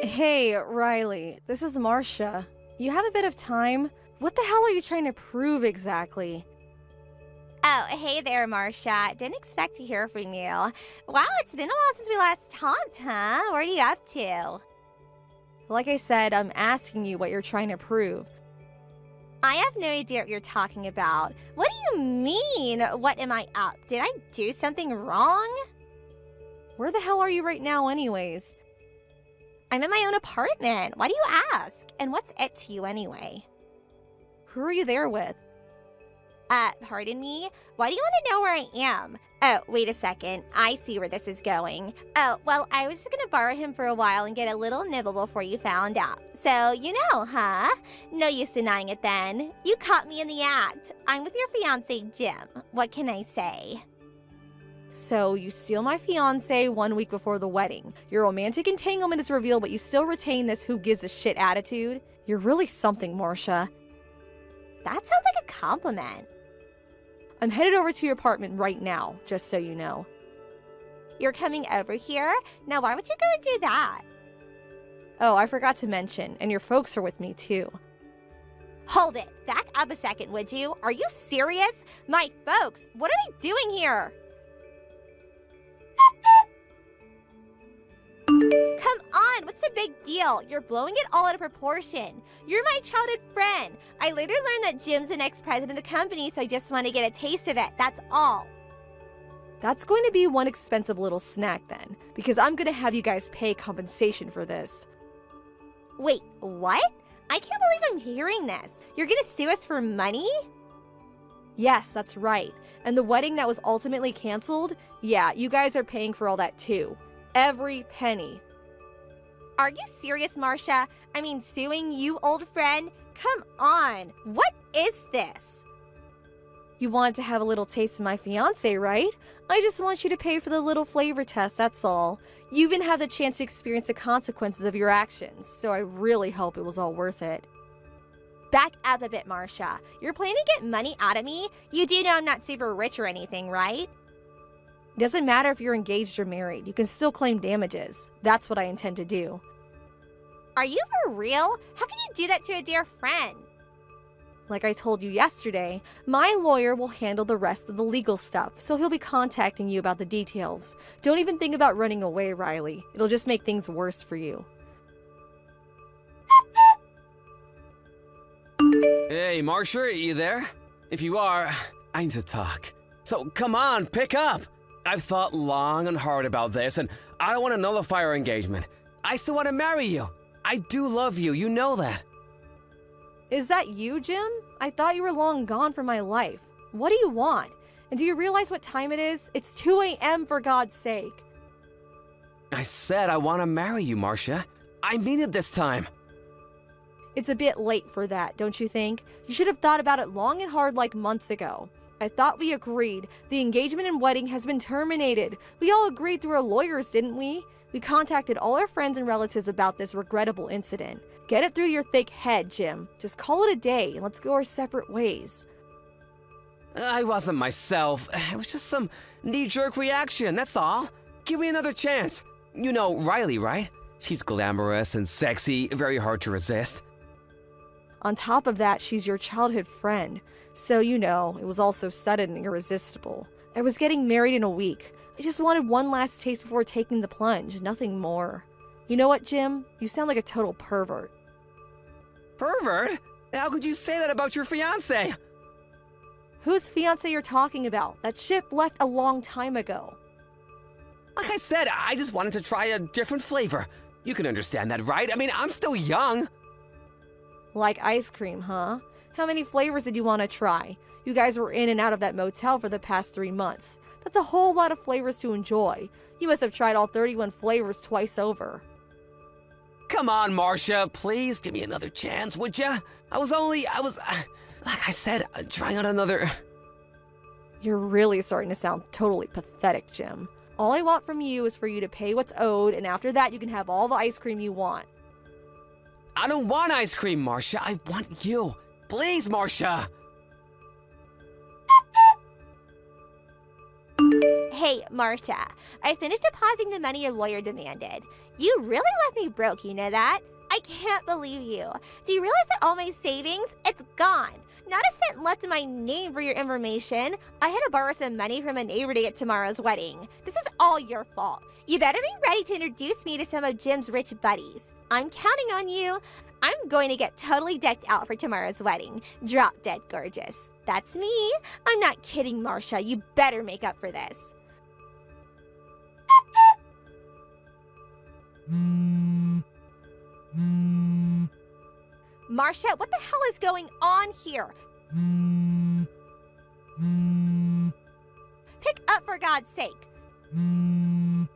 Hey, Riley, this is Marcia. You have a bit of time? What the hell are you trying to prove exactly? Oh, hey there, Marcia. Didn't expect to hear from you. Wow, it's been a while since we last talked, huh? What are you up to? Like I said, I'm asking you what you're trying to prove. I have no idea what you're talking about. What do you mean? What am I up? Did I do something wrong? Where the hell are you right now anyways? I'm in my own apartment. Why do you ask? And what's it to you anyway? Who are you there with? Pardon me? Why do you want to know where I am? Oh, wait a second. I see where this is going. Oh, well, I was just gonna borrow him for a while and get a little nibble before you found out. So, you know, huh? No use denying it then. You caught me in the act. I'm with your fiancé, Jim. What can I say? So, you steal my fiancé 1 week before the wedding. Your romantic entanglement is revealed, but you still retain this who gives a shit attitude? You're really something, Marcia. That sounds like a compliment. I'm headed over to your apartment right now, just so you know. You're coming over here? Now, why would you go and do that? Oh, I forgot to mention, and your folks are with me too. Hold it. Back up a second, would you? Are you serious? My folks, what are they doing here? Come on, what's the big deal? You're blowing it all out of proportion. You're my childhood friend. I later learned that Jim's the next president of the company, so I just want to get a taste of it. That's all. That's going to be one expensive little snack then, because I'm going to have you guys pay compensation for this. Wait, what? I can't believe I'm hearing this. You're going to sue us for money? Yes, that's right. And the wedding that was ultimately canceled, yeah, you guys are paying for all that too. Every penny. Are you serious, Marcia? I mean, suing you, old friend? Come on. What is this? You wanted to have a little taste of my fiancé, right? I just want you to pay for the little flavor test, that's all. You even have the chance to experience the consequences of your actions, so I really hope it was all worth it. Back up a bit, Marcia. You're planning to get money out of me? You do know I'm not super rich or anything, right? It doesn't matter if you're engaged or married. You can still claim damages. That's what I intend to do. Are you for real? How can you do that to a dear friend? Like I told you yesterday, my lawyer will handle the rest of the legal stuff, so he'll be contacting you about the details. Don't even think about running away, Riley. It'll just make things worse for you. Hey, Marcia, are you there? If you are, I need to talk. So come on, pick up. I've thought long and hard about this, and I don't want to nullify our engagement. I still want to marry you. I do love you, you know that. Is that you, Jim? I thought you were long gone from my life. What do you want? And do you realize what time it is? It's 2 a.m. for God's sake. I said I want to marry you, Marcia. I mean it this time. It's a bit late for that, don't you think? You should have thought about it long and hard like months ago. I thought we agreed. The engagement and wedding has been terminated. We all agreed through our lawyers, didn't we? We contacted all our friends and relatives about this regrettable incident. Get it through your thick head, Jim. Just call it a day and let's go our separate ways. I wasn't myself. It was just some knee-jerk reaction, that's all. Give me another chance. You know Riley, right? She's glamorous and sexy, very hard to resist. On top of that, she's your childhood friend. So, you know, it was all so sudden and irresistible. I was getting married in a week. I just wanted one last taste before taking the plunge, nothing more. You know what, Jim? You sound like a total pervert. Pervert? How could you say that about your fiancé? Whose fiancé you're talking about? That ship left a long time ago. Like I said, I just wanted to try a different flavor. You can understand that, right? I mean, I'm still young. Like ice cream, huh? How many flavors did you want to try? You guys were in and out of that motel for the past 3 months. That's a whole lot of flavors to enjoy. You must have tried all 31 flavors twice over. Come on, Marcia, please give me another chance, would ya? I was, like I said, trying out another... You're really starting to sound totally pathetic, Jim. All I want from you is for you to pay what's owed, and after that you can have all the ice cream you want. I don't want ice cream, Marcia. I want you. Please, Marcia. Hey, Marcia, I finished depositing the money your lawyer demanded. You really left me broke, you know that? I can't believe you. Do you realize that all my savings, it's gone? Not a cent left in my name for your information. I had to borrow some money from a neighbor to get tomorrow's wedding. This is all your fault. You better be ready to introduce me to some of Jim's rich buddies. I'm counting on you. I'm going to get totally decked out for tomorrow's wedding. Drop dead gorgeous. That's me. I'm not kidding, Marcia. You better make up for this. Marcia, what the hell is going on here? Pick up, for God's sake. Come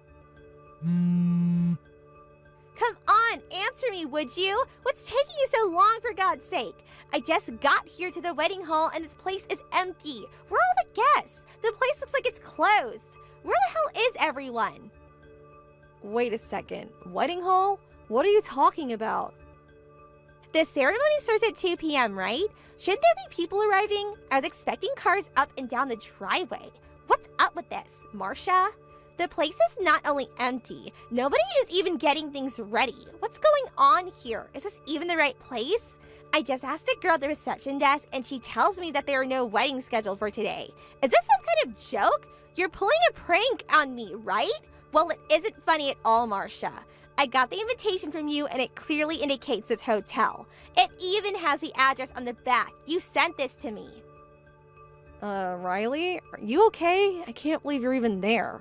on, answer me, would you? What's taking you so long, for God's sake? I just got here to the wedding hall and this place is empty. Where are all the guests? The place looks like it's closed. Where the hell is everyone? Wait a second. Wedding hall? What are you talking about? The ceremony starts at 2 p.m., right? Shouldn't there be people arriving? I was expecting cars up and down the driveway. What's up with this, Marcia? The place is not only empty, nobody is even getting things ready. What's going on here? Is this even the right place? I just asked the girl at the reception desk and she tells me that there are no weddings scheduled for today. Is this some kind of joke? You're pulling a prank on me, right? Well, it isn't funny at all, Marcia. I got the invitation from you and it clearly indicates this hotel. It even has the address on the back. You sent this to me. Riley, are you okay? I can't believe you're even there.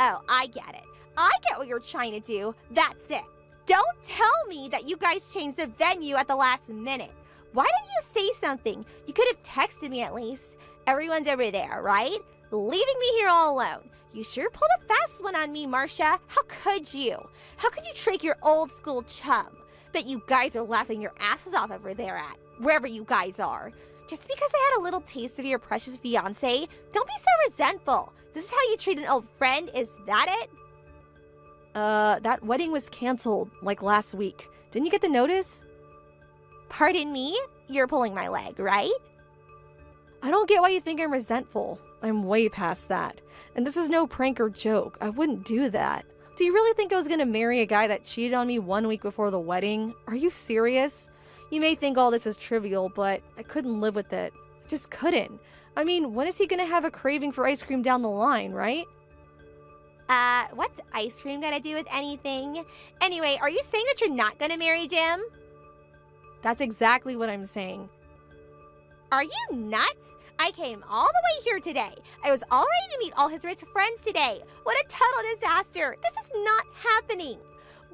Oh, I get it. I get what you're trying to do. That's it. Don't tell me that you guys changed the venue at the last minute. Why didn't you say something? You could have texted me at least. Everyone's over there, right? Leaving me here all alone. You sure pulled a fast one on me, Marcia. How could you? How could you trick your old school chum? Bet you guys are laughing your asses off over there at wherever you guys are. Just because I had a little taste of your precious fiancé, don't be so resentful. This is how you treat an old friend, is that it? That wedding was canceled, like last week. Didn't you get the notice? Pardon me? You're pulling my leg, right? I don't get why you think I'm resentful. I'm way past that. And this is no prank or joke. I wouldn't do that. Do you really think I was gonna marry a guy that cheated on me 1 week before the wedding? Are you serious? You may think all this is trivial, but I couldn't live with it. I just couldn't. I mean, when is he gonna have a craving for ice cream down the line, right? What's ice cream gonna do with anything? Anyway, are you saying that you're not gonna marry Jim? That's exactly what I'm saying. Are you nuts? I came all the way here today. I was all ready to meet all his rich friends today. What a total disaster. This is not happening.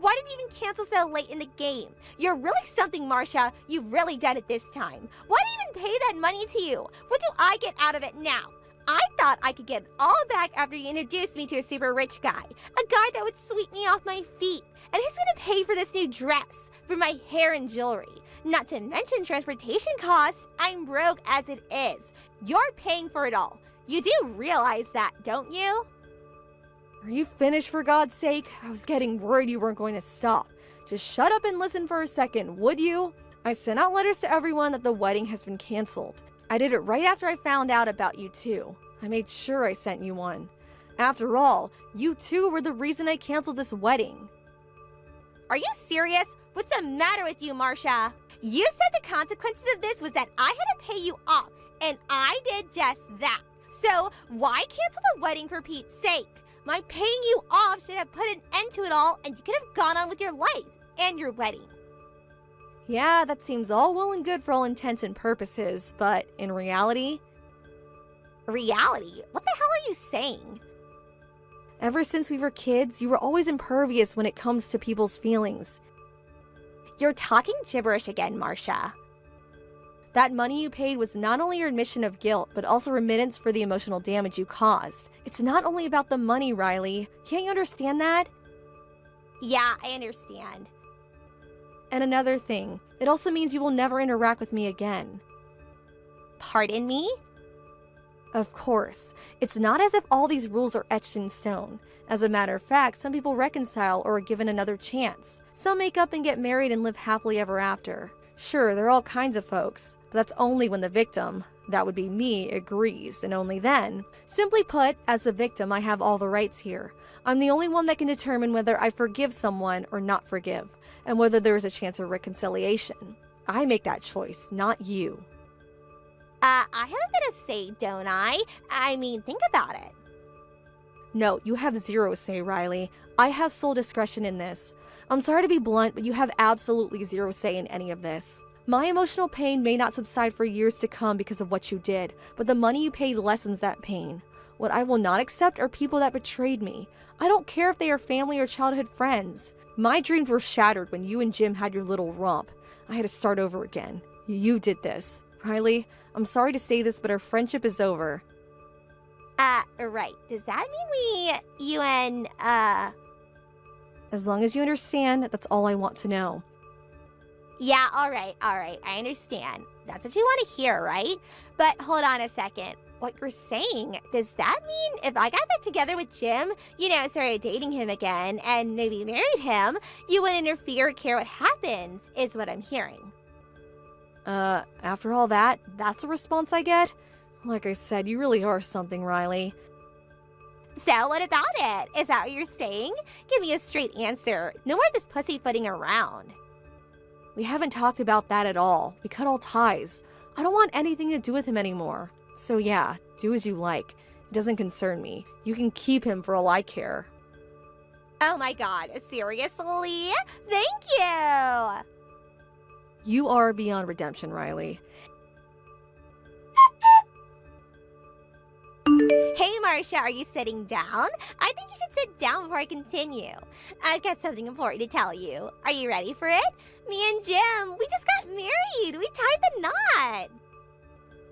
Why did you even cancel so late in the game? You're really something, Marcia. You've really done it this time. Why did I even pay that money to you? What do I get out of it now? I thought I could get it all back after you introduced me to a super rich guy. A guy that would sweep me off my feet. And he's gonna pay for this new dress, for my hair and jewelry. Not to mention transportation costs. I'm broke as it is. You're paying for it all. You do realize that, don't you? Are you finished, for God's sake? I was getting worried you weren't going to stop. Just shut up and listen for a second, would you? I sent out letters to everyone that the wedding has been canceled. I did it right after I found out about you too. I made sure I sent you one. After all, you too were the reason I canceled this wedding. Are you serious? What's the matter with you, Marcia? You said the consequences of this was that I had to pay you off, and I did just that. So why cancel the wedding for Pete's sake? My paying you off should have put an end to it all, and you could have gone on with your life and your wedding. Yeah, that seems all well and good for all intents and purposes, but in reality... Reality? What the hell are you saying? Ever since we were kids, you were always impervious when it comes to people's feelings. You're talking gibberish again, Marcia. That money you paid was not only your admission of guilt, but also remittance for the emotional damage you caused. It's not only about the money, Riley. Can't you understand that? Yeah, I understand. And another thing, it also means you will never interact with me again. Pardon me? Of course. It's not as if all these rules are etched in stone. As a matter of fact, some people reconcile or are given another chance. Some make up and get married and live happily ever after. Sure, there are all kinds of folks, but that's only when the victim, that would be me, agrees, and only then. Simply put, as a victim, I have all the rights here. I'm the only one that can determine whether I forgive someone or not forgive, and whether there is a chance of reconciliation. I make that choice, not you. I have a bit of say, don't I? I mean, think about it. No, you have zero say, Riley. I have sole discretion in this. I'm sorry to be blunt, but you have absolutely zero say in any of this. My emotional pain may not subside for years to come because of what you did, but the money you paid lessens that pain. What I will not accept are people that betrayed me. I don't care if they are family or childhood friends. My dreams were shattered when you and Jim had your little romp. I had to start over again. You did this. Riley, I'm sorry to say this, but our friendship is over. Right. Does that mean you and, As long as you understand, that's all I want to know. Yeah, all right, I understand. That's what you want to hear, right? But hold on a second. What you're saying, does that mean if I got back together with Jim, started dating him again, and maybe married him, you wouldn't interfere or care what happens, is what I'm hearing. After all that, that's the response I get? Like I said, you really are something, Riley. So what about it? Is that what you're saying? Give me a straight answer. No more of this pussyfooting around. We haven't talked about that at all. We cut all ties. I don't want anything to do with him anymore. So yeah, do as you like. It doesn't concern me. You can keep him for all I care. Oh my god, seriously? Thank you! You are beyond redemption, Riley. Hey, Marcia, are you sitting down? I think you should sit down before I continue. I've got something important to tell you. Are you ready for it? Me and Jim, we just got married. We tied the knot.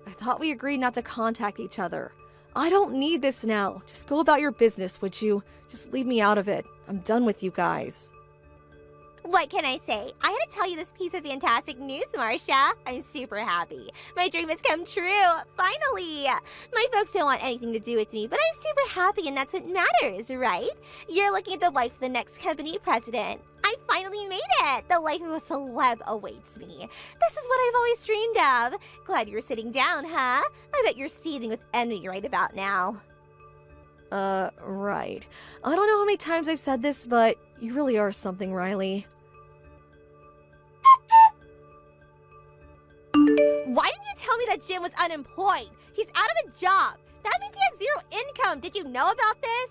I thought we agreed not to contact each other. I don't need this now. Just go about your business, would you? Just leave me out of it. I'm done with you guys. What can I say? I had to tell you this piece of fantastic news, Marcia. I'm super happy. My dream has come true. Finally. My folks don't want anything to do with me, but I'm super happy, and that's what matters, right? You're looking at the life of the next company president. I finally made it. The life of a celeb awaits me. This is what I've always dreamed of. Glad you're sitting down, huh? I bet you're seething with envy right about now. Right. I don't know how many times I've said this, but you really are something, Riley. Why didn't you tell me that Jim was unemployed? He's out of a job. That means he has zero income. Did you know about this?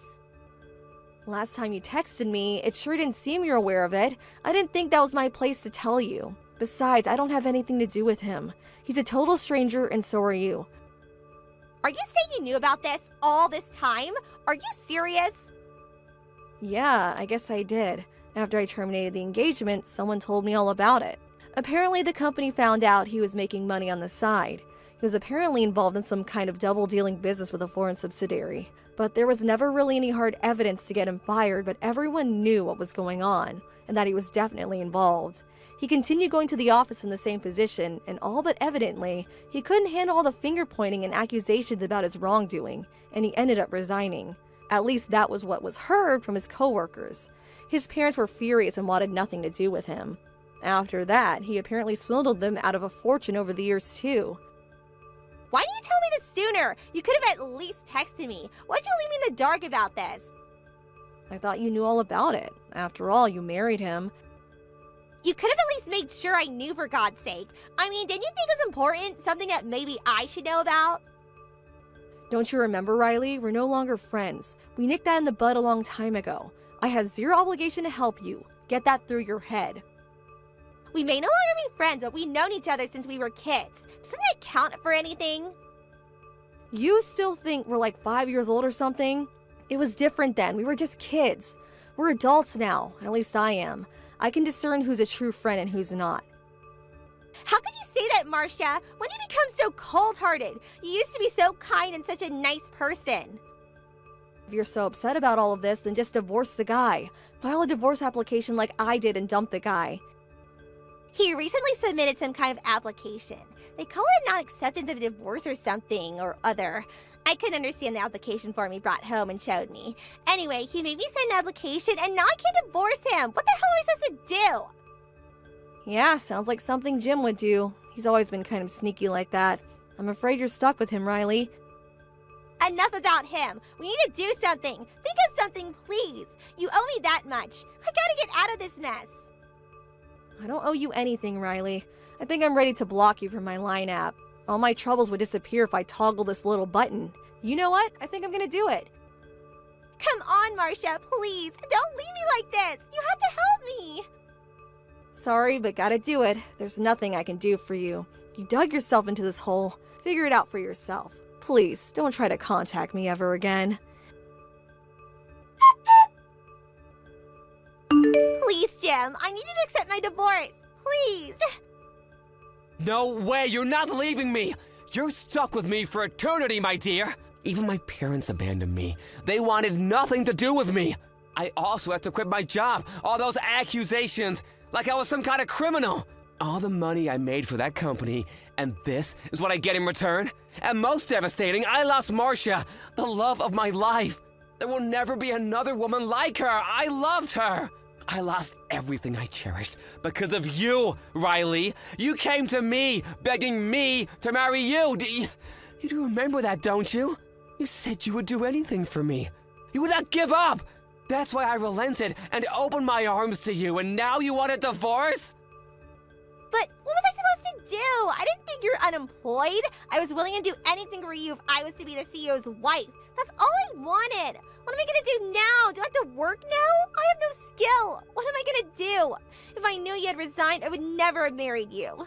Last time you texted me, it sure didn't seem you're aware of it. I didn't think that was my place to tell you. Besides, I don't have anything to do with him. He's a total stranger, and so are you. Are you saying you knew about this all this time? Are you serious? Yeah, I guess I did. After I terminated the engagement, someone told me all about it. Apparently, the company found out he was making money on the side. He was apparently involved in some kind of double-dealing business with a foreign subsidiary. But there was never really any hard evidence to get him fired, but everyone knew what was going on, and that he was definitely involved. He continued going to the office in the same position, and all but evidently, he couldn't handle all the finger-pointing and accusations about his wrongdoing, and he ended up resigning. At least that was what was heard from his coworkers. His parents were furious and wanted nothing to do with him. After that, he apparently swindled them out of a fortune over the years too. Why didn't you tell me this sooner? You could have at least texted me. Why'd you leave me in the dark about this? I thought you knew all about it. After all, you married him. You could have at least made sure I knew, for God's sake. I mean, didn't you think it was important? Something that maybe I should know about? Don't you remember, Riley? We're no longer friends. We nicked that in the bud a long time ago. I have zero obligation to help you. Get that through your head. We may no longer be friends, but we've known each other since we were kids. Doesn't that count for anything? You still think we're like 5 years old or something? It was different then. We were just kids. We're adults now. At least I am. I can discern who's a true friend and who's not. How could you say that, Marcia? When did you become so cold-hearted? You used to be so kind and such a nice person. If you're so upset about all of this, then just divorce the guy. File a divorce application like I did and dump the guy. He recently submitted some kind of application. They call it non-acceptance of divorce or something or other. I couldn't understand the application form he brought home and showed me. Anyway, he made me sign the application and now I can't divorce him. What the hell am I supposed to do? Yeah, sounds like something Jim would do. He's always been kind of sneaky like that. I'm afraid you're stuck with him, Riley. Enough about him. We need to do something. Think of something, please. You owe me that much. I gotta get out of this mess. I don't owe you anything, Riley. I think I'm ready to block you from my Line app. All my troubles would disappear if I toggle this little button. You know what? I think I'm gonna do it. Come on, Marcia, please. Don't leave me like this. You have to help me. Sorry, but gotta do it. There's nothing I can do for you. You dug yourself into this hole. Figure it out for yourself. Please, don't try to contact me ever again. Please, Jim. I need you to accept my divorce. Please. No way, you're not leaving me! You're stuck with me for eternity, my dear! Even my parents abandoned me. They wanted nothing to do with me. I also had to quit my job. All those accusations, like I was some kind of criminal. All the money I made for that company, and this is what I get in return? And most devastating, I lost Marcia, the love of my life. There will never be another woman like her. I loved her. I lost everything I cherished because of you, Riley. You came to me, begging me to marry you. You do remember that, don't you? You said you would do anything for me. You would not give up. That's why I relented and opened my arms to you, and now you want a divorce? But what was I supposed to do? I didn't think you're unemployed. I was willing to do anything for you if I was to be the CEO's wife. That's all I wanted. What am I gonna do now? Do I have to work now? I have no skill. What am I gonna do? If I knew you had resigned, I would never have married you.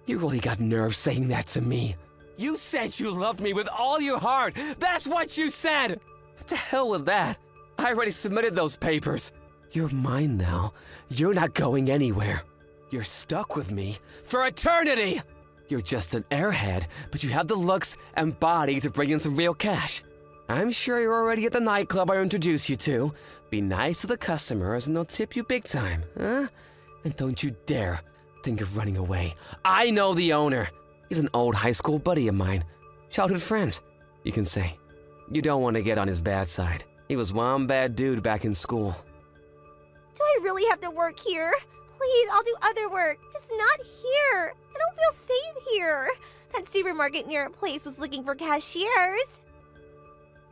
You really got nerve saying that to me. You said you loved me with all your heart. That's what you said. What the hell with that? I already submitted those papers. You're mine now. You're not going anywhere. You're stuck with me for eternity. You're just an airhead, but you have the looks and body to bring in some real cash. I'm sure you're already at the nightclub I introduced you to. Be nice to the customers and they'll tip you big time, huh? And don't you dare think of running away. I know the owner. He's an old high school buddy of mine. Childhood friends, you can say. You don't want to get on his bad side. He was one bad dude back in school. Do I really have to work here? Please, I'll do other work. Just not here. I don't feel safe here. That supermarket near our place was looking for cashiers.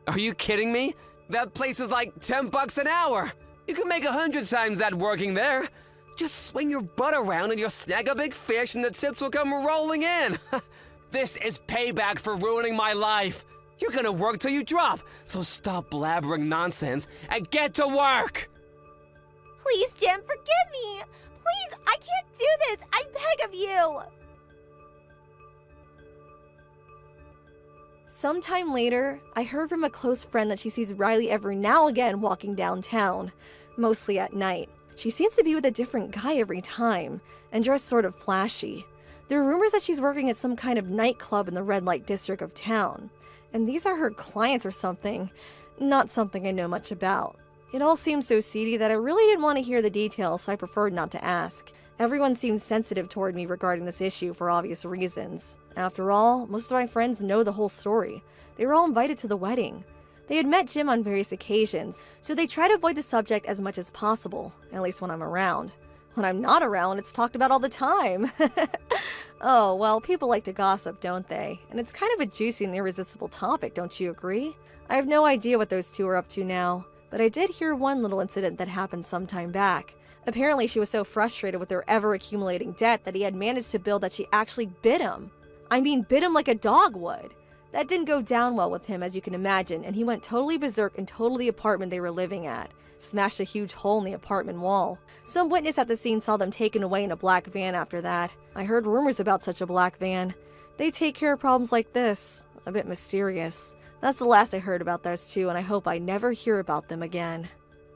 Are you kidding me? That place is like $10 an hour. You can make 100 times that working there. Just swing your butt around and you'll snag a big fish and the tips will come rolling in. This is payback for ruining my life. You're gonna work till you drop, so stop blabbering nonsense and get to work. Please, Jim, forgive me. Please, I can't do this. I beg of you. Sometime later, I heard from a close friend that she sees Riley every now and again walking downtown, mostly at night. She seems to be with a different guy every time, and dressed sort of flashy. There are rumors that she's working at some kind of nightclub in the red light district of town, and these are her clients or something, not something I know much about. It all seems so seedy that I really didn't want to hear the details, so I preferred not to ask. Everyone seemed sensitive toward me regarding this issue for obvious reasons. After all, most of my friends know the whole story. They were all invited to the wedding. They had met Jim on various occasions, so they try to avoid the subject as much as possible, at least when I'm around. When I'm not around, it's talked about all the time. Oh, well, people like to gossip, don't they? And it's kind of a juicy and irresistible topic, don't you agree? I have no idea what those two are up to now, but I did hear one little incident that happened some time back. Apparently, she was so frustrated with their ever-accumulating debt that he had managed to build that she actually bit him. I mean, bit him like a dog would. That didn't go down well with him, as you can imagine, and he went totally berserk and totaled the apartment they were living at. Smashed a huge hole in the apartment wall. Some witness at the scene saw them taken away in a black van after that. I heard rumors about such a black van. They take care of problems like this. A bit mysterious. That's the last I heard about those two, and I hope I never hear about them again.